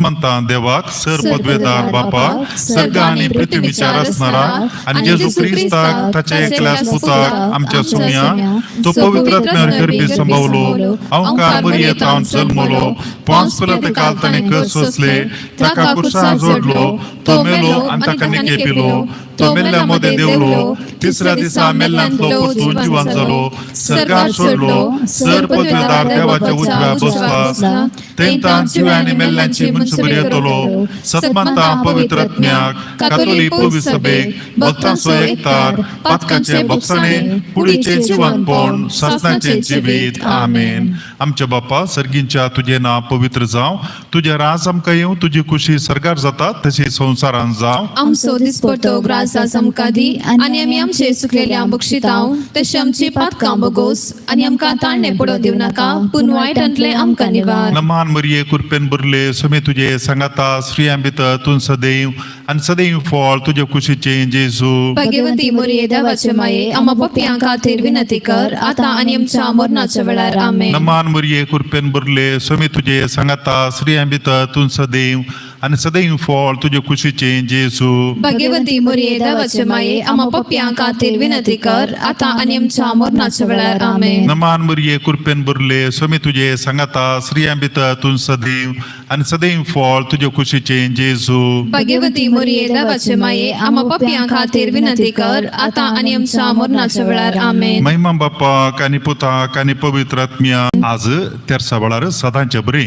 म्हणता देवाक सर पदवेदार बापाक सर्ग आणि पृथ्वीच्या रचणारा आणि जेजू ख्रिस्ताक ताच्या एकल्याच पुताक आमच्या सुम्या तो पवित्रात्म्यावर गर्भी संभवलो अवकार बरी तावन जल्मलो पांच पिलात काल ताणे कर सोसले ताका कुर्सा जोडलो तो मेलो आणि ताका निके पिलो तो मेल्ल्यामध्ये देवलो तिसऱ्या दिसा मेल्ल्यांतलो परतून जिवंत जालो सर्गार सोडलो सर पदवेदार देवाच्या उजव्या बसला तेंतान जिव्या आणि मेल्ल्यांची मनसुबरी येतलो सत्मंता पवित्रात्म्याक कातोलिक पवित्र सभेक भक्तांचो एकतार पातकाचे भक्षणे कुडीचे जिवंतपण सासणाचे जिवीत आमेन. आमच्या बाप्पा सर्गींच्या तुझे नाव पवित्र जाव तुझे राज आमकां येवं तुझी खुशी सरगार जाता तशी संवसारान जाव आमचो दिसपट्टो ग्रास आमकां दी आनी आमी आमचे सुकलेल्या बक्षितांव तशी आमची पातकां बगोस आनी आमकां ताळणे पडो दिव नाका पूण वायटांतले आमकां निवार. नमान मरिये कुरपेन बुरले सुमे तुझे सांगाता श्रीयांबित तुन सदैव आणि सदैव फळ तुझे खुशीचे जेजू. भगवती मोरये देवाचे माये आम्हा पप्पियां खातीर विनंती कर आता आनी आमच्या मरणाच्या वेळार आमेन. नमान मरिये कुरपेन बुरले सुमे तुझे सांगाता श्रीयांबित तुन सदैव आणि सदैव फळ तुझे खुशीचे जेजू. भगवती मोरये देवाचे माये आम्हा पप्पियां खातीर विनंती कर आता आनी आमच्या मरणाच्या वेळार आमेन. नमान मरिये कुरपेन बुरले सुमे तुझे सांगाता श्रीयांबित तुन सदैव आणि सदैव फळ तुझे खुशीचे जेजू. भगवती मोरये देवाचे माये आम्हा पप्पियां खातीर विनंती कर आता आनी आमच्या मरणाच्या वेळार आमेन. महिमा बापाक आणि पुताक आणि पवित्र आत्म्या आज तेरसा वेळार सदांचे बरे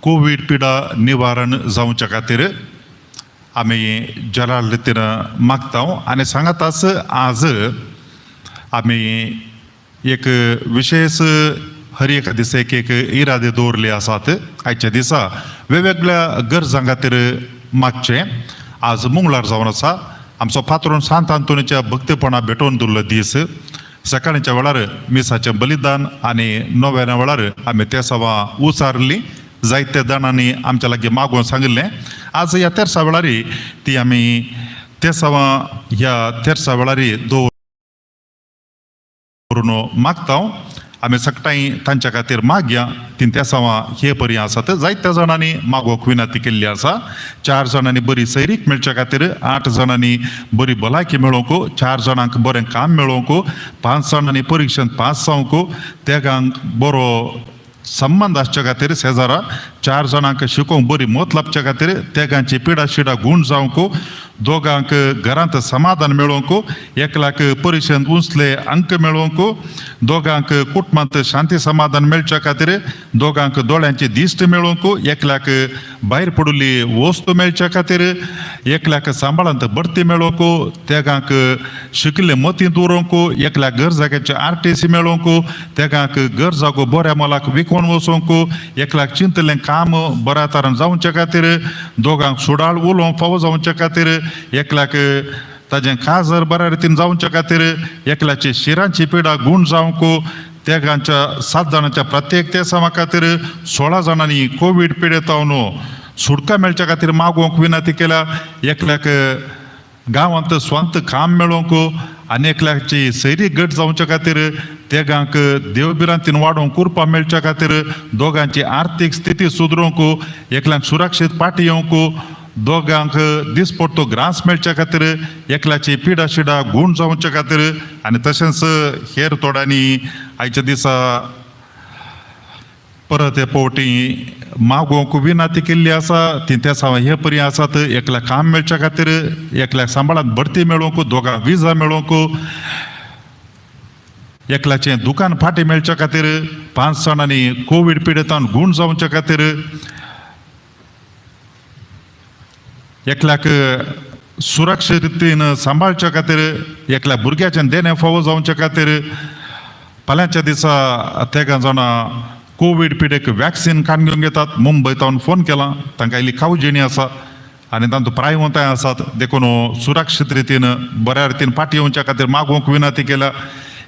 कोविड पिडा निवारण जावच्या खातीर आमी जलाल रितीन मागताव आनी सांगाताच आज आमी एक विशेष हर एका दिसा एक इरादे दवरले आसात. आयच्या दिसा वेगवेगळ्या गरजां खातीर मागचे. आज मंगळार जावन आसा आमचो पात्रोन सांत आंतोनीच्या भक्तीपणा भेटोवन दिल्लो दीस. सकाळच्या वेळार मिसाचें बलिदान आनी णव्याच्या वेळार आमी त्या सवा उसारली जायत्या जाणांनी आमच्या लागी मागोवन सांगिल्लें. आज ह्या तेरसा वेळारी ती आमी त्या सवा ह्या तेरसा वेळारी दवरून मागताव. आमी सकटाई तांच्या खातीर मागया ती त्या सवा हे परी आसात. जायत्या जाणांनी मागोवंक विनंती केल्ली आसा. 4 जाणांनी बरी सैरीक मेळच्या खातीर, 8 जाणांनी बरी भलायकी मेळोवंक, 4 जाणांक बरें काम मेळोवंक, 5 जाणांनी परीक्षेंत पास जावंक, तेगांक बरो संबंध आसच्या खातीर शेजारा, 4 जाणांक शिकोवंक बरी मत लाभच्या खातीर, तेगांची पिडा शिडा गूण जावंक, दोगांक घरांत समाधान मेळोवंक, एकल्याक परीक्षेंत उंचले अंक मेळोवंक, दोगांक कुटुंबांत शांती समाधान मेळच्या खातीर, दोगांक दोळ्यांची दिश्ट मेळोवंक, एकल्याक भायर पडिल्ली वस्तू मेळच्या खातीर, एकल्याक सांबाळांत बढती मेळोवंक, तेगांक शिकिल्ले मती दवरोवंक, एकल्याक घर जाग्याचे RTC मेळोवंक, तेगांक घर जागो बऱ्या मोलाक विकून वचोवंक, एकल्याक चिंतलें काम बऱ्या तरान जावच्या खातीर, दोगांक सुडाळ उलोवंक फावो जावच्या खातीर, एकल्याक ताजें काजर बऱ्या रितीन जावच्या खातीर, एकल्याची शिरांची पिडा गूण जावंक, तेगांच्या 7 जाणांच्या प्रत्येक त्या समा खातीर, 16 जाणांनी कोविड पिडेतावन सुटका मेळच्या खातीर मागोवंक विनंती केल्या. एकल्याक गांवांत स्वंत काम मेळोवंक आनी एकल्याची सैरी गट जावच्या खातीर, तेगांक देवबिरांतीन वाडोवंक कुरपा मेळच्या खातीर, दोगांची आर्थीक स्थिती सुदरोवंक, एकल्यांक सुरक्षीत पाटी येवंक, दोगांक दिसपट्टो ग्रास मेळच्या खातीर, एकल्याची पिडा शिडा गूण जावच्या खातीर आनी तशेंच हेर थोड्यांनी आयच्या दिसा परत हे पावटी मागोवंक विनंती केल्ली आसा. ती त्या सवा हे परी आसात. एकल्याक काम मेळच्या खातीर, एकल्याक सांबाळांत बढती मेळोवंक, दोगांक विजा मेळोवंक, एकल्याचें दुकान फाटी मेळच्या खातीर, 5 जाणांनी कोविड पिडेतान गूण जावच्या खातीर, एकल्याक सुरक्षीत रितीन सांबाळच्या खातीर, एकल्या भुरग्याचें देणें फावो जावच्या खातीर, फाल्यांच्या दिसा तेगा जाणां कोविड पिडेक वॅक्सीन काडून घेवन घेतात. मुंबयतावन फोन केला, तांकां इल्ली खावजेणी आसा आनी तांतूं प्रायवताय आसात. देखून सुरक्षीत रितीन बऱ्या रितीन फाटी येवच्या खातीर मागोवंक विनंती केल्या.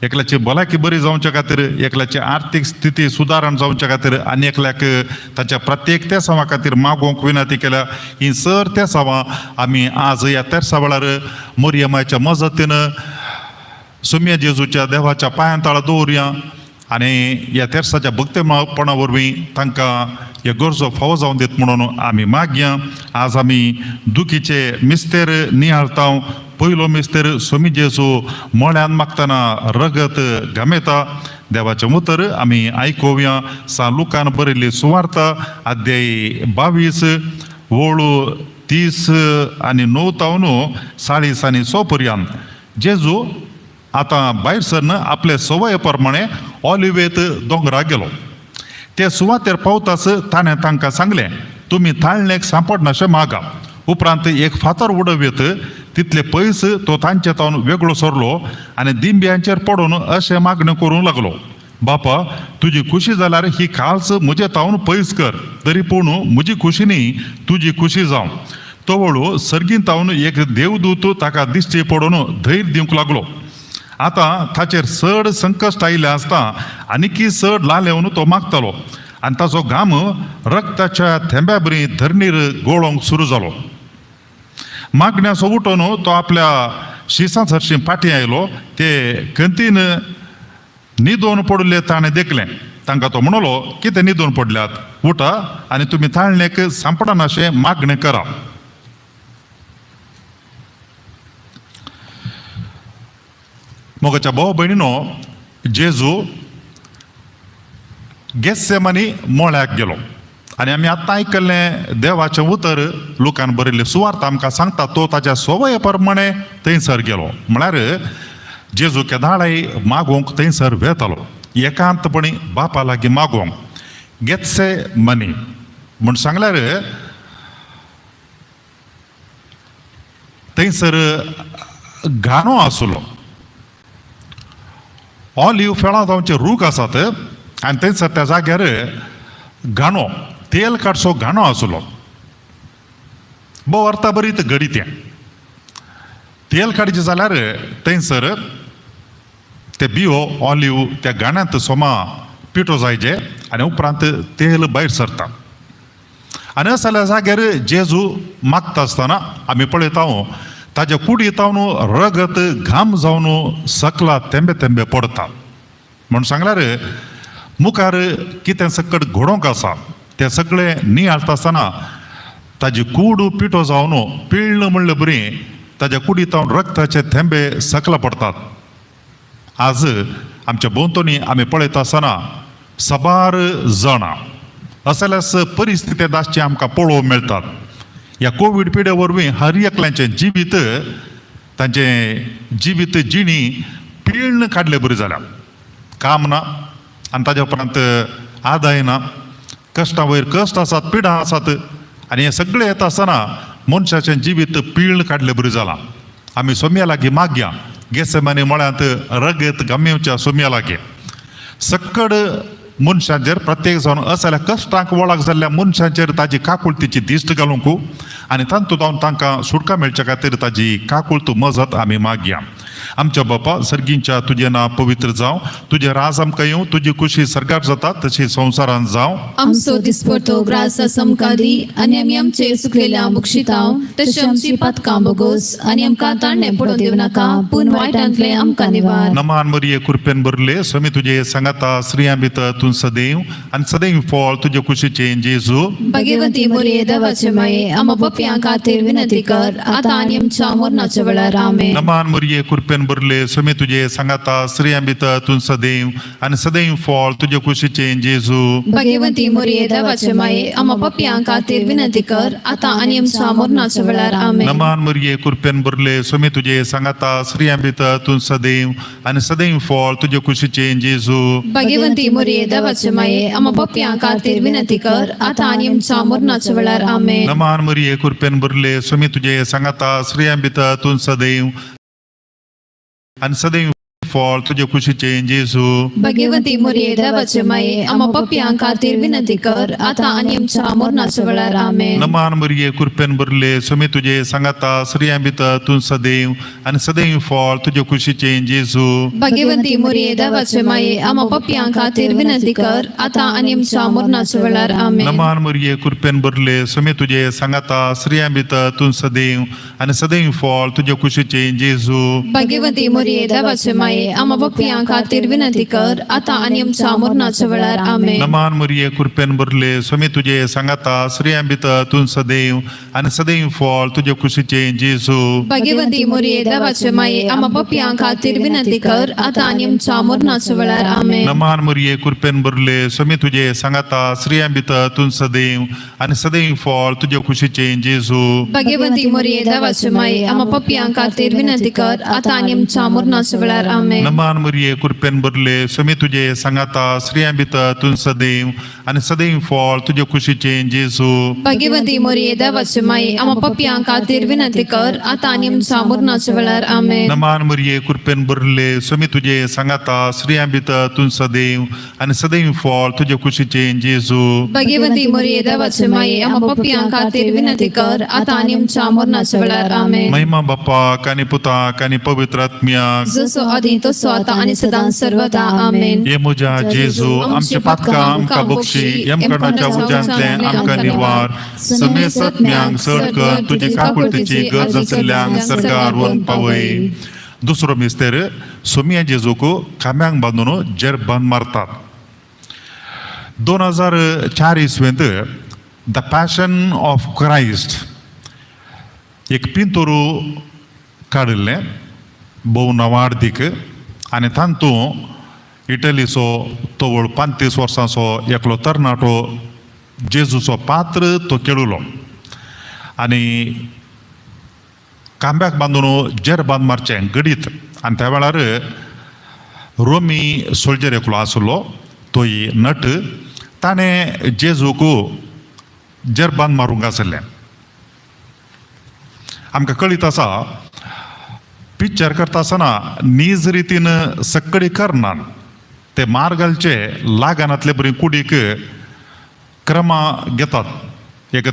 एकल्याची भलायकी बरी जावच्या खातीर, एकल्याची आर्थीक स्थिती सुदारण जावच्या खातीर आनी एकल्याक ताच्या प्रत्येक त्या सवा खातीर मागोवंक विनंती केल्या. ही सर त्या सवा आमी आज ह्या तेरसा वेळार मोरयमाच्या मजतीन सुम्या जेजूच्या देवाच्या पांयां तळा दवरया आनी ह्या तेरसाच्या भक्तीपणा वरवीं तांकां हे गरजो फावो जावन दित म्हणून आमी मागया. आज आमी दुखीचे मिस्तेर नियाळता. पयलो मिस्तेर स्वामी जेजू मोळ्यान मागतना रगत घामेता. देवाचें उतर आमी आयकोवया. सा लुकान बरयल्ली सुवार्ता अध्याय 22 वळू 30 आनी 9 तावन 40 आनी 100 पर्यंत. जेजू आतां भायर सरन आपले सवय प्रमाणे ऑलिवेत दोंगरा गेलो. ते सुवातेर पावताच ताणें तांकां सांगलें, तुमी ताळणेक सांपडनाशें मागा. उपरांत एक फातर उडयत तितले पयस तो तांचे तावन वेगळो सरलो आनी दिंब्यांचेर पडून अशें मागणें करूंक लागलो, बापा तुजी खुशी जाल्यार ही काल्स म्हजे तावन पयस कर, तरी पूण म्हजी खुशी न्ही तुजी खुशी जावं. तो वळू सर्गीन तावन एक देवदूत ताका दिश्टी पडून धैर्य दिवंक लागलो. आतां ताचेर चड संकश्ट आयिल्लें आसता आनीकी चड लालेवन तो मागतालो आनी ताचो घाम रक्ताच्या थेंब्या बरी धरणीर गळोवंक सुरू जालो. मागण्याचो उठोन तो आपल्या शिसां सरशी फाटीं आयलो. ते खंतीन न्हिदोवन पडले ताणें देखलें. तांकां तो म्हणलो, कितें न्हिदोवन पडल्यात, उठा आनी तुमी ताळणेक सांपडनाशें मागणें करा. मोगाच्या भाव भयणीनो, जेजू गेत्सेमानी मोळ्याक गेलो आनी आमी आतां आयकल्लें देवाचें उतर लुकान बरयल्लें सुवार्ता आमकां सांगता तो ताच्या सवये प्रमाणे थंयसर गेलो. म्हळ्यार जेजू केदाळाय मागोवंक थंयसर वेतालो, एकांतपणी बापा लागीं मागोवंक. गेत्सेमानी म्हूण सांगल्यार थंयसर घाणो आसलो. ऑलिव फेळां जावचे रूख आसात आनी थंयसर त्या जाग्यार घाणो, तेल काडसो घाणो आसलो. भोव अर्था बरी घडी तें तेल काडचें जाल्यार थंयसर ते बियो ऑलिव त्या घाण्यांत सोमा पिठो जायचे आनी उपरांत तेल भायर सरता. आनी असल्या जाग्यार जेजू मागता आसतना आमी पळयता ताजे कुडी तावन रगत घाम जावन सकला तेंबे तेंबे पडता. म्हूण सांगल्यार मुखार कितें सकट घडोवंक आसा तें सगळें नियाळता आसतना ताजी कूड पिठो जावन पिळ्ळ म्हणलें बरी ताज्या कुडी तावन रगताचे थेंबे सकला पडटात. आज आमच्या भोंवतणी आमी पळयता आसतना सबार जाणां असल्यास परिस्थिती दासची आमकां पळोवंक मेळटात. ह्या कोवीड पिडे वरवीं हर एकल्याचें जिवीत तांचें जिवीत जिणी पिळ्ळ काडलें बरी जाल्या. काम ना आनी ताज्या उपरांत आदाय ना, कश्टा वयर कश्ट आसात, पिडा आसात आनी हें सगळें येता आसतना मनशाचें जिवीत पिळ्ळ काडलें बरी जालां. आमी सोम्या लागीं मागया, गेत्सेमानी म्हळ्यात रगत घामेवच्या सोम्या लागीं. सक्कड मनशांचेर प्रत्येक जावन असल्या कश्टांक वळख जाल्ल्या मनशांचेर ताजी काकुळतीची दिश्ट घालूंक आनी तांतूंत तांकां सुटका मेळचे खातीर ताजी काकुळत मजत आमी मागया. आमच्या बापा सर्गींच्या तुजें नांव पवित्र जावं, तुजें राज आमकां येवं, तुजी खुशी सर्गार जाता तशी संवसारांत जावं. आमचो दिसपडटो ग्रास आमकां दी आनी आमी आमचेर सुकलेल्या मुक्षितांव तशें आमची पातकां बोगोस आनी आमकां ताणें पडो दिवं नाका, पूण वायटांतले आमकां निवार. नमान मरिये कृपेन भरले स्वामी तुजे सांगाता स्त्रियां भितर तूं सदैव आनी सदैव फळ तुजे कुशीचे जेजू. भगवती मोरये देवाचे माये आम पप्यां खातीर विनंती कर, आतां आनी आमच्या मरणाच्या वेळार आमेन. नमान मरिये कृपेन भरले स्वामी तुजे सांगाता स्त्रियां भितर तूं सदैव आनी सदैव फळ तुजे कुशीचे जेजू. भगवती मोरये देवाचे माये आम पप्यां खातीर विनंती कर, आतां आनी आमच्या मरणाच्या वेळार आमेन. नमान मरिये कृपेन भरले स्वामी तुजे सांगाता स्त्रियां भितर तूं सदैव आनी सदैव फळ तुजे कुशीचे जेजू. भगवती मोरये देवाचे माये आम पप्यां खातीर विनंती कर, आतां आनी आमच्या मरणाच्या वेळार आमेन. नमान मरिये कृपेन भरले स्वामी तुजे सांगाता स्त्रियां भितर तूं सदैव आनी सदैव फळ तुजे कुशीचे जेजू. भगवती मोरये देवाचे माये आम पप्यां खातीर विनंती कर, आतां आनी आमच्या मरणाच्या वेळार आमेन. नमान मरिये कृपेन भरले स्वामी तुजे सांगाता स्त्रियां भितर तूं सदैव आनी सदैव फळ तुजे कुशीचे जेजू. भगवती मोरये देवाचे माये आम पप्यां खातीर विनंती कर, आतां आनी आमच्या मरणाच्या वेळार आमेन. नमान मरिये कृपेन भरले स्वामी तुजे सांगाता स्त्रियां भितर तूं सदैव आनी सदैव फळ तुजे कुशीचे जेजू. भगवती मोरये देवाचे माये माये आम्हा पापियां खातीर विनंती कर आता आणि आमच्या मरणाच्या वेळार आमेन. नमान मरिये कृपेन भरले स्वामी तुझे सांगाता श्री अंबिता तुन सदैव आणि सदैव फळ तुझे खुशीचे जेजू. भाग्यवती मोरिये देवाचे माये आम्हा पापियां खातीर विनंती कर आता आणि आमच्या मरणाच्या वेळार आमेन. नमान मरिये कृपेन भरले स्वामी तुझे सांगाता श्री अंबिता तुन सदैव आणि सदैव फळ तुझे खुशीचे जेजू. भाग्यवती मोरिये देवाचे माये आम्हा पापियां खातीर विनंती कर आता आणि आमच्या मरणाच्या वेळार आमेन. नमान मरिये कृपेन भरले स्वामी तुझे सांगाता श्री अंबिता तुन सदैव आणि सदैव फळ तुझे खुशीचे जेजू. भाग्यवती मोरिये देवाचे माये आम्हा पापियां खातीर विनंती कर आता आणि आमच्या मरणाच्या वेळार आमेन. नमान मरिये कृपेन भरले स्वामी तुझे सांगाता श्री अंबिता तुन सदैव आणि सदैव फळ तुझे खुशीचे जेजू. भाग्यवती मोरिये देवाचे माये आम्हा पापियां खातीर विनंती कर आता आणि आमच्या मरणाच्या वेळार आमेन. महिमा बाप्पा कानी पुता कानी पवित्र आत्म्या जसो आधी तसो आता आणि सदां सर्वदा आमेन. ये मुजा जेजू आमचे पातका आमका बक्षी यम कर्णाच्या उजांतले आमका निवार समे सत्म्यांग सडकर तुझे काकुळतीची गरज असल्यांग सरकार वन पावय. दुसरो मिस्तेर सोमिया जेजूको खाम्यांग बांधून जर बंद मारतात. 2004 इसवेंत द पॅशन ऑफ क्राइस्ट एक पिंतोरू काढले बहु नवार्धीक आणि तांतूं इटलीचो तोवळ 35 वर्सांचो एकलो तरणाटो जेजूचो पात्र तो केळुलो आणि कांब्याक बांदून जेर बांद मारचें गडीत. आणि त्या वेळार रोमी सोल्जर एकलो आसलो तोय नट ताणें जेजूक जेर बांद मारूंक आसलें. आमकां कळीत आसा पिक्चर करता आसतना नीज रितीन सक्कडी करनान ते मार्गालचे लागानातले बरी कुडीक क्रमा घेतात. एक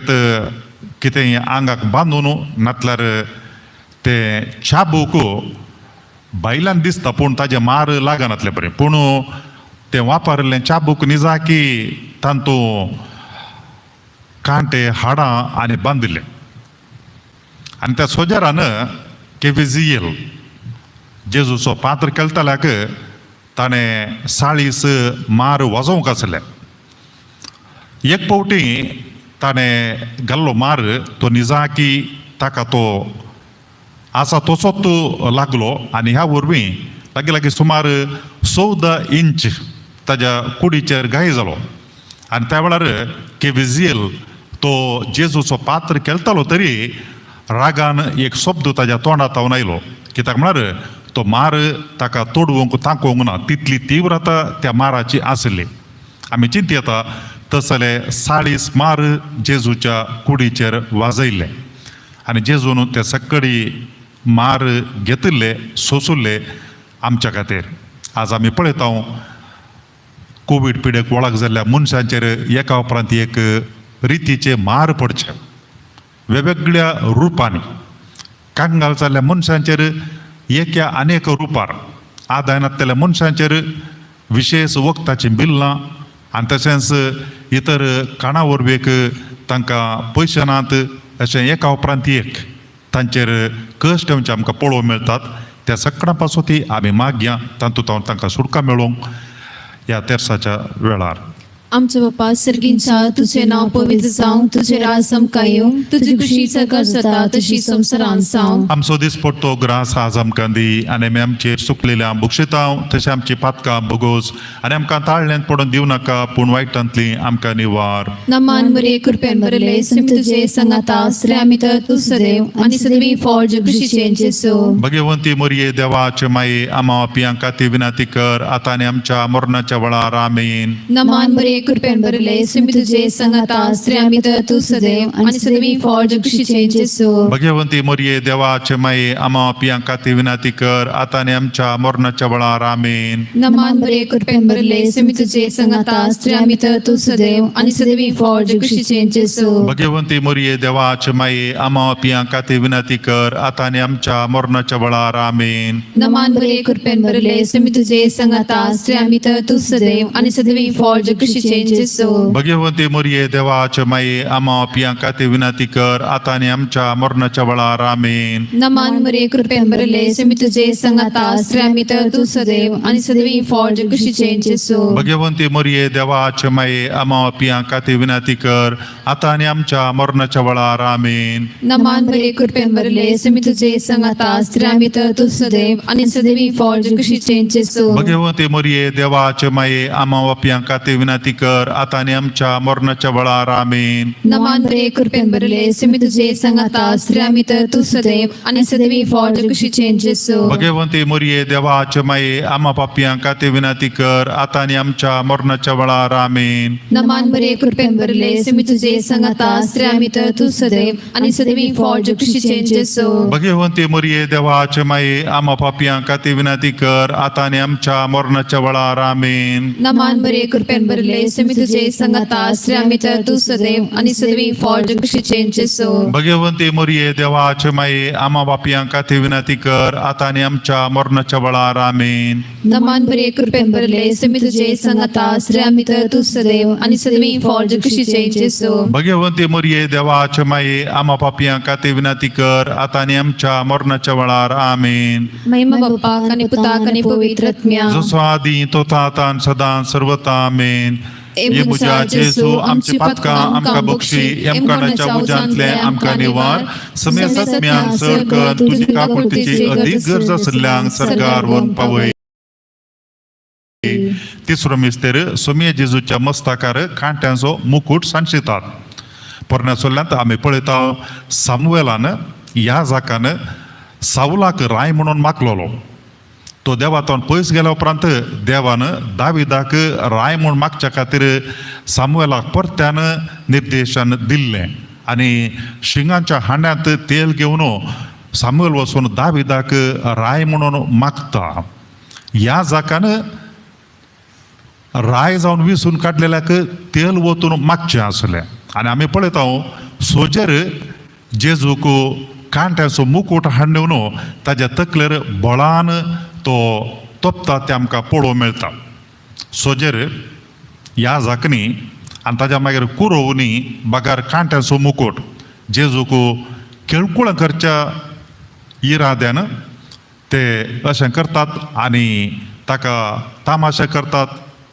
कितें आंगाक बांदून नातल्यार ते चाबूक बायलान दिसता पूण ताजे मार लागानातले बरें पूण ते वापरलें चाबूक निजाकी तांतूं कांटे हाडां आनी बांदिल्ले. आनी त्या सोजरान केविजियल जेजूचो पात्र केलतल्याक ताणें 40 मार वाजोवंक आसले. एक फावटी ताणें घाल्लो मार तो निजाकी ताका तो आसा तसोच लागलो आनी ह्या वरवीं लागीं लागीं सुमार 14 इंच ताज्या कुडीचेर घाय जालो. आनी त्या वेळार केविजियल तो जेजूचो पात्र केलतालो तरी रागान एक शब्द ताज्या तोंडांत तावन आयलो. कित्याक म्हळ्यार तो मार ताका तोडवंक तांकोवंक ना तितली तीव्रता त्या माराची आसली. आमी चिंत येता तसले 40 मार जेजूच्या कुडीचेर वाजयले आनी जेजून ते सक्कडी मार घेतिल्ले सोंसुल्ले आमच्या खातीर. आज आमी पळयता कोवीड पिडेक वळख जाल्ल्या मनशांचेर एका उपरांत एक रितीचे मार पडचे वेगवेगळ्या रुपांनी. कांगाल जाल्ल्या मनशांचेर एका अनेक रुपार आदायनातल्या मनशांचेर विशेष वखदाचीं बिल्लां आनी तशेंच इतर काणा वरवेक तांकां पयशे नात अशें एका उपरांत एक तांचेर कश्ट म्हणजे आमकां पळोवंक मेळटात. त्या सगळ्यां पासून ती आमी मागया तांतूंत तांकां सुटका मेळोवंक ह्या तेर्साच्या वेळार. आमचे बाप्पा सर्गींचा तुझे नाव पवित्र जावं तुझे राज समकाय येवं तुझी खुशी सगळ जाता तशी संवसारांत जावं. आमचो दिसपट्टो ग्रास आज आमकां दी आनी आमी आमचेर सुकलेल्या बुक्षितांव तशें आमची पातकां भोगोस आनी आमकां ताळ्यांत पडून दिवं नाका पूण वायटांतली आमकां निवार. नमान बरे कृपेन भरले सिम तुझे संगाता श्री आमी तर तू सदैव आनी सदैवी फळ जे खुशीचे जेसू. भगवंती मोरये देवाचे माये आम्हा पियांक खातीर विनंती कर आतां आनी आमच्या मरणाच्या वेळार आमेन. नमान बरे कृपेन भरले सिम तुझे संगाता श्री आमी तर तू सदैव आनी सदैवी फळ जे खुशीचे जेसू. भगवंती मोरये देवाचे माये आम्हा पियांक खातीर विनंती कर आतां आनी आमच्या मरणाच्या वेळार आमेन. नमान बरे कृपेन भरले सिम तुझे संगाता श्री आमी तर तू सदैव आनी सदैवी फळ जे खुशीचे जेसू. भगवंती मोरये देवाचे माये आम्हा पियांक खातीर विनंती कर आतां आनी आमच्या मरणाच्या वेळार आमेन. नमान बरे कृपेन भरले सिम तुझे संगाता श्री आमी तर तू सदैव आनी सदैवी फळ जे खुशीचे कुशीचें जेजू भगवंती मोरये देवाचे माये आम्हा पियां खातीर विनंती कर आता आणि आमच्या मरणाच्या वेळार आमेन. नमान मरे कृपेन बरले मी तुझे संगता स्त्रियांनी तर तू सदैव आणि सदैवी फॉर्ज कुशीचें जेजू भगवंती मोरये देवाचे माये आम्हा पियां खातीर विनंती कर आता आणि आमच्या मरणाच्या वेळार आमेन. नमान मरे कृपेन बरले मी तुझे संगता स्त्रियांनी तर तू सदैव आणि सदैवी फॉर्ज कुशीचें जेजू भगवंती मोरये देवाचे माये आम्हा पियां खातीर विनंती कर आता आणि आमच्या मरणाच्या वेळार आमेन. नमान मरे कृपेन बरले मी तुझे संगता स्त्रियांनी तर तू सदैव आणि सदैवी फॉर्ज कुशीचें जेजू भगवंती मोरये देवाचे माये आम्हा पापियां खातीर विनंती कर आता आणि आमच्या मरणाच्या वेळार आमेन. नमान मरे कृपेन बरले मी तुझे संगता स्त्रियांनी तर तू सदैव आणि सदैवी फॉर्ज कुशीचें जेजू भगवंती मोरये देवाचे माये आम्हा पापियां खातीर विनंती कर आता आणि आमच्या मरणाच्या वेळार आमेन. नमान मरे कृपेन बरले मी तुझे संगता स्त्रियांनी तर तू सदैव आणि सदैवी फॉर्ज कुशीचें जेजू भगवंती मोरये देवाचे माये आम्हा पापियां खातीर विनंती कर आता आणि आमच्या मरणाच्या वेळार आमेन. नमान मरे कृपेन बरले मी तुझे संगता स्त्रियांनी तर तू सदैव आणि सदैवी फॉर्ज कुशीचें जेजू भगवंती मोरये देवाचे माये आम्हा पापियां खातीर विनंती कर आता आणि आमच्या मरणाच्या वेळार आमेन. महिमा बाप्पाक आणि पुताक आणि पवित्र आत्म्या जसो आदी तो आता आणि सदा सर्वता आमेन. ये मुजा जेजू आमची पातकां आमकां बक्षी एमकानाच्या उजांतले आमकां निवार समे सत्म्यांक सर कर तुजी काकुळतीची अदीक गरज आसल्यांक सरकार वन पावय. तिसरो मिस्तेर सोमिये जेजूच्या मस्तकार कांट्यांचो मुकुट सांशितात. पोरण्यासोल्यांत आमी पळयता सामुएलान ह्या जाकान साऊलाक राय म्हणून मागलोलो. तो देवातून पयस गेल्या उपरांत देवान दाविदाक राय म्हूण मागच्या खातीर सामुएलाक परत्यान निर्देशन दिल्लें आनी शिंगांच्या हांड्यांत तेल घेवन सामुएल वचून दाविदाक राय म्हणून मागता. ह्या जाकान राय जावन विसून काडलेल्याक तेल वतून मागचें आसलें आनी आमी पळयता सोजेर जेजूक कांट्याचो मुकुट हाडून ताच्या तकलेर बळान तो तोपता तें आमकां पळोवंक मेळटा. सोजेर ह्या जाकनी आनी ताच्या मागीर कुरोवनी बागार कांट्याचो मुकुट जेजूक केळकुळ करच्या इराद्यान ते अशें करतात आनी ताका तामाशे करतात,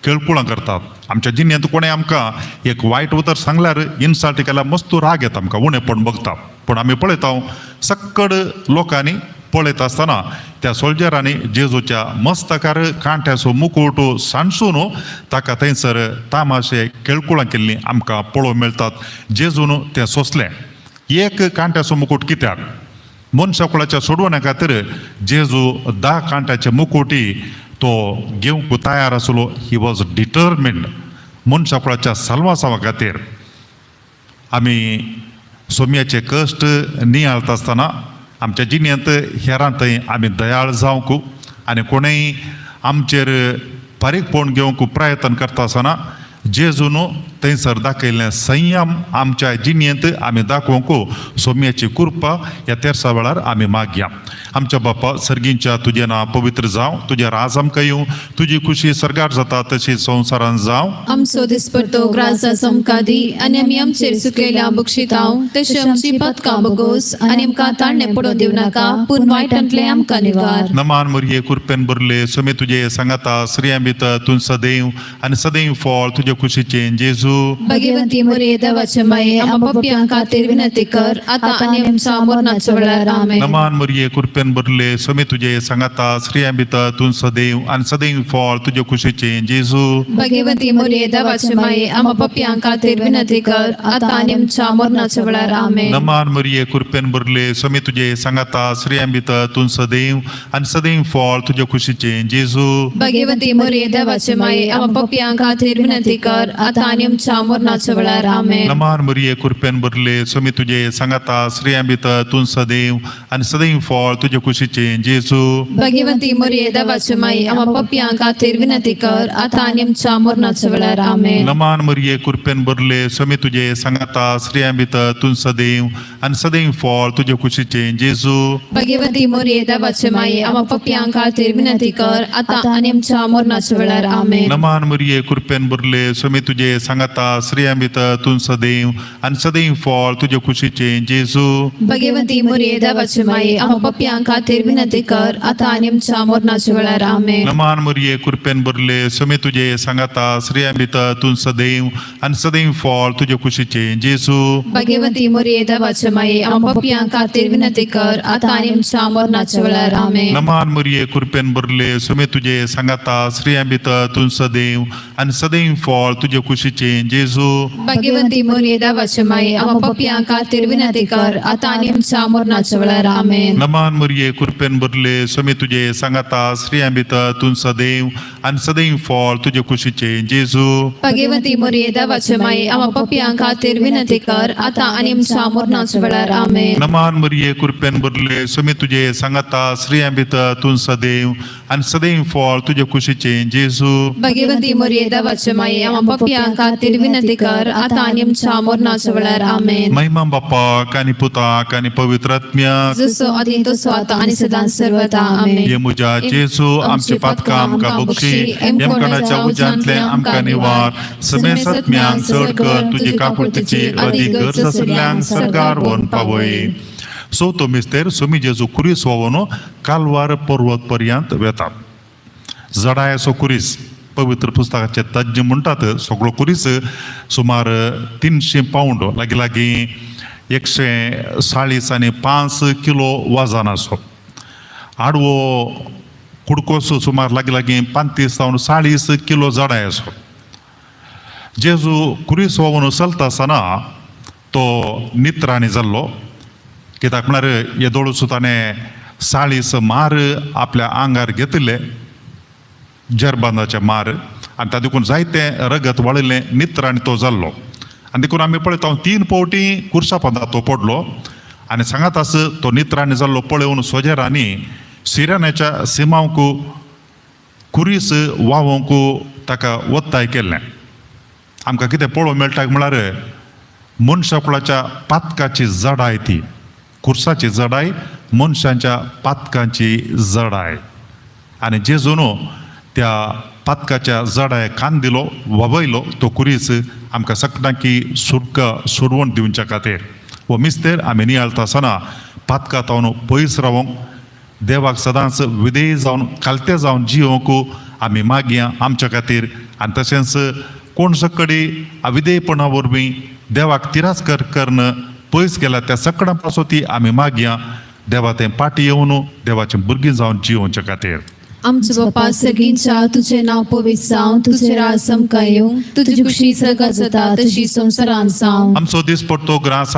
केळकुळां करतात. आमच्या जिणेंत कोणें आमकां एक वायट उतर सांगल्यार इन्सल्ट केल्यार मस्त राग येता आमकां उणेपण बघता. पूण आमी पळयता सक्कड लोकांनी पळयता आसतना त्या सोल्जरांनी जेजूच्या मस्तकार कांट्याचो मुकुट सांडसून ताका थंयसर तामाशे केळकुळां केल्लीं आमकां पळोवंक मेळटात. जेजून तें सोंसलें. एक कांट्याचो मुकुट कित्याक? मनशाकुळाच्या सोडवण्या खातीर जेजू 10 कांट्याचे मुकुटी तो घेवंक तयार आसलो. ही वॉज डिटर्मिंड मनशाकुळाच्या साल्वासावा खातीर. आमी सोम्याचे कश्ट नियाळता आसतना आमच्या जिणेंत हेरांतय आमी दयाळ जावंक आनी कोणेंय आमचेर फारीकपण घेवंक प्रयत्न करता आसतना जेजून थंयसर दाखयल्लें संयम आमच्या जिणेंत आमी दाखोवंक सोम्याची कृपा ह्या तेरसा वेळार आमी मागया. आमच्या बापा सर्गींच्या तुजें नांव पवित्र जावं, तुजें राज आमकां येवं, तुजी खुशी सरगार जाता तशी संवसारांत जावं. आमचो दिसपट्टो ग्रासा आमकां दी आनी आमी आमचेर चुकलेल्या बक्षितांव तशें आमची पातकां बगोस आनी आमकां ताळणे पडो दिवं नाका पूण वायटांतले आमकां निवार. नमान मोरये कृपेन भरले सोमे तुजे सांगाता स्त्रियां भितर तूं सदैव आनी सदैव फळ तुजे खुशीचें जेजू. भगवंती मोरये देवाचे माये आमच्या पापियां खातीर विनंती कर आतां आनी आमच्या मरणाच्या वेळार आमेन. नमान मोरये कृपेन भरले सोमे तुजे सांगाता स्त्रियां भितर तूं सदैव आनी सदैव फळ तुजे खुशीचें जेजू. भगवंती मोरये देवाचे माये आमच्या पापियां खातीर विनंती कर आतां आनी आमच्या मरणाच्या वेळार आमेन. नमान मोरये कृपेन भरले सोमे तुजे सांगाता स्त्रियां भितर तूं सदैव आनी सदैव फळ तुजे खुशीचें जेजू. भगवंती मोरये देवाचे माये आमच्या पापियां खातीर विनंती कर आतां आनी आमच्या मरणाच्या वेळार आमेन. नमान मरिये कृपेन भरले स्वामी तुझे सांगाता श्री अमित तू सदैव आणि सदैव फळ तुझे कुशीचे जेजू. भगवंती मरिये देवाची माई आम्हा पपियां खातीर विनंती कर आता आणि आमच्या मरणाच्या वेळार आमेन. नमान मरिये कृपेन भरले स्वामी तुझे सांगाता श्री अमित तू सदैव आणि सदैव फळ तुझे कुशीचे जेजू. भगवंती मरिये देवाची माई आम्हा पपियां खातीर विनंती कर आता आणि आमच्या मरणाच्या वेळार आमेन. नमान मरिये कृपेन भरले स्वामी तुझे सांगाता श्री अमित तू सदैव आणि सदैव फळ तुझे कुशीचे जेजू. भगवंती मरिये देवाची माई आम्हा पपियां खातीर विनंती कर आता आणि आमच्या मरणाच्या वेळार आमेन. नमान मरिये कृपेन भरले स्वामी तुझे सांगाता श्री अमित तू सदैव आणि सदैव फळ तुझे कुशीचे जेजू. भगवंती मरिये देवाची माई आम्हा पपियां खातीर विनंती कर आता आणि आमच्या मरणाच्या वेळार आमेन. नमान मरिये कृपेन भरले स्वामी तुझे सांगाता श्री अमित तू सदैव आणि सदैव फळ तुझे कुशीचे जेजू. भगवंती मरिये देवाची माई आम्हा पपियां खातीर विनंती कर आता आणि आमच्या मरणाच्या वेळार आमेन. नमान मरिये कृपेन भरले स्वामी तुझे सांगाता श्री अमित तू सदैव आणि सदैव फळ तुझे कुशीचे जेजू. भगवंती मरिये देवाची माई आम्हा पपियां खातीर विनंती कर आता आणि आमच्या मरणाच्या वेळार आमेन. नमान मरिये कृपेन भरले स्वामी तुझे सांगाता श्री अमित तू सदैव आणि सदैव फळ तुझे कुशीचे जेजू. भगवंती मरिये देवाची माई आम्हा पपियां खातीर विनंती कर आता आणि आमच्या मरणाच्या वेळार आमेन. महिमा बाप्पा आणि पुताक आणि पवित्र आत्म्या जसो आधी तसो आता आणि सदां सर्वदा आमेन. ये मुजा जेजू आमचे पातका आमका बक्षी एमकोणाच्या उजांतले आमका निवार समे सत्म्यांक चड कर तुझी काकुळतीची अधिक गरज असल्यांक सरकार वन पावय. सो तो मिस्तेर सोमी जेजू कुरीस वावनो कालवार पर्वत पर्यंत वेतात. जडाय सो कुरीस पवित्र पुस्तकाचे तज्ञ म्हणतात सगळो कुरीस सुमार 300 पाऊंड लागी लागी 140 आणि 5 किलो वजन असो. आडवो कुडकोसो सुमार लागी लागी 35 जावन 40 किलो जडाय असो. जेजू कुरीस वावून चलता आसतना तो नित्राणी जाल्लो कित्याक म्हळ्यार येदोळ सुताने 40 मार आपल्या आंगार घेतले जरबांदाचे मार आणि त्या देखून जायते रगत वळिल्ले नित्राणी तो जाल्लो. आणि देखून आमी पळयता 3 फावटी कुर्सा पदा तो पडलो आणि सांगात आस तो नित्राणी जाल्लो पळोवन सोजेरांनी सिराण्याच्या सिमांक कुरीस वावोंक ताका वत्ताय केल्लें. आमकां कितें पळोवंक मेळटा म्हळ्यार मनशाकुळाच्या पातकाची जडाय ती कुर्साची जडाय मनशांच्या पातकांची जडाय. आणि जेजून त्या पातकाच्या जडाय कान दिलो वबयलो तो कुरीस आमकां सकटांकी सुरवण दिवच्या खातीर. व मिस्तेर आमी नियाळटा आसतना पातकां तावन पयस रावंक देवाक सदांच विधेय जावन कालते जावन जियोंक आमी मागया आमच्या खातीर. आनी तशेंच कोण सकडी अविधेयपणा वरवीं देवाक तिरास्कार करण पयस गेला त्या सकडां पासून ती आमी मागया देवा तें पाटी येवन देवाचें भुरगीं जावन जियोवच्या खातीर. आमचो बाप्पा सगळींच्या तुझे नाव पवित्र जावं तुझे राज समका येवं तुझी खुशी सगळ्यात जाता तशी संवसारांत जावं. आमचो दिसपट्टो ग्रास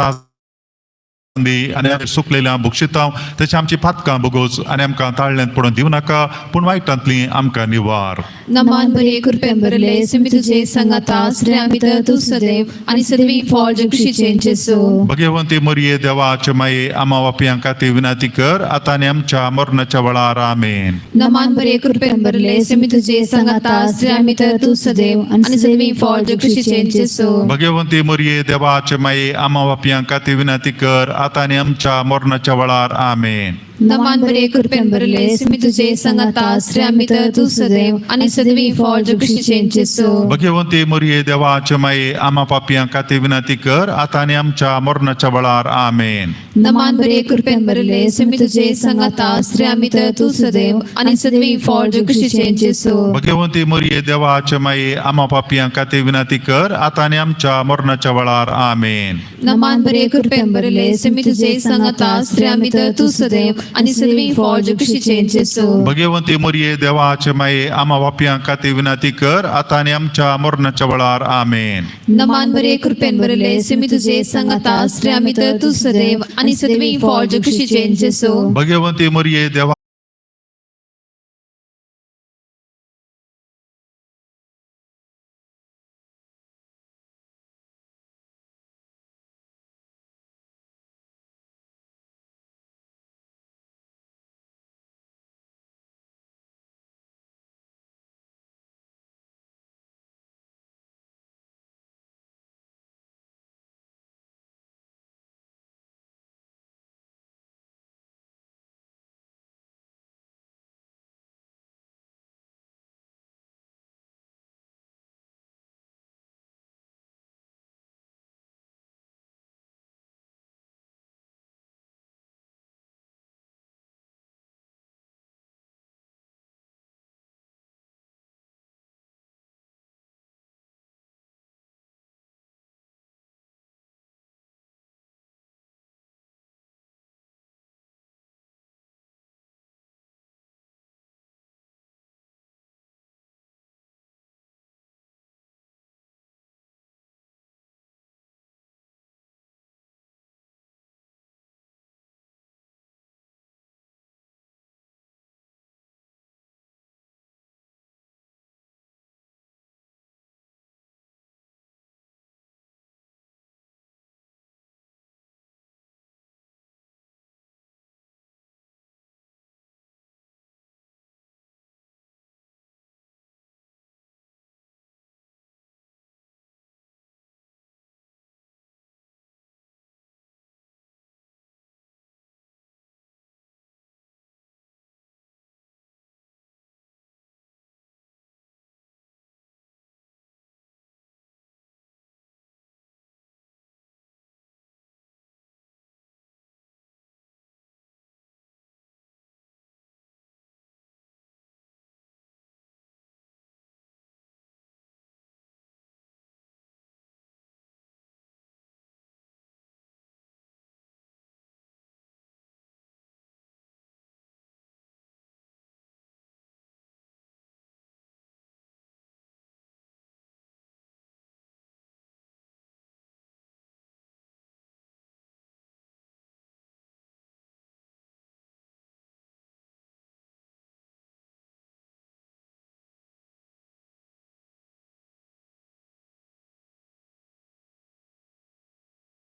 आणि आमी सुकलेल्या भुक्षिता तशी आमची पातकां बोगोस आनी आमकां ताळ्यांत पडून दिवं नाका पूण वायटांतली आमकां निवार. नमान बरे कृपेन भरले सुमी तुझे सांगाता श्री आमित तू सदैव आणि सदैवी फळ जगशीचे जेजू. भगवंती मरिये देवाचे माये आम्हा वापयांक खातीर विनंती कर आता आनी आमच्या मरणाच्या वेळार आमेन. नमान बरे कृपेन भरले सुमी तुझे सांगाता श्री आमित तू सदैव आणि सदैवी फळ जगशीचे जेजू. भगवंती मरिये देवाचे माये आम्हा वापयांक खातीर विनंती कर आता आनी आमच्या मरणाच्या वेळार आमेन. नमान बरे कृपेन भरले सुमी तुझे सांगाता श्री आमित तू सदैव आणि सदैवी फळ जगशीचे जेजू. भगवंती मरिये देवाचे माये आम्हा पापियांक खातीर विनंती कर आता आनी आमच्या मरणाच्या वेळार आमेन. नमान बरे कृपेन भरले सुमी तुझे सांगाता श्री आमित तू सदैव आणि सदैवी फळ जगशीचे जेजू. भगवंती मरिये देवाचे माये आम्हा पापियांक खातीर विनंती कर आता आनी आमच्या मरणाच्या वेळार आमेन. नमान बरे कृपेन भरले सुमी तुझे सांगाता श्री आमित तू सदैव आणि सदैवी फळ जगशीचे जेजू. भगवंती मरिये देवाचे माये आम्हा पापियांक खातीर विनंती कर आता आनी आमच्या मरणाच्या वेळार आमेन. नमान बरे कृपेन भरले सुमी तुझे सांगाता श्री आमित तू सदैव आणि सदैवी फळ जगशीचे जेजू. भगवंती मरिये देवा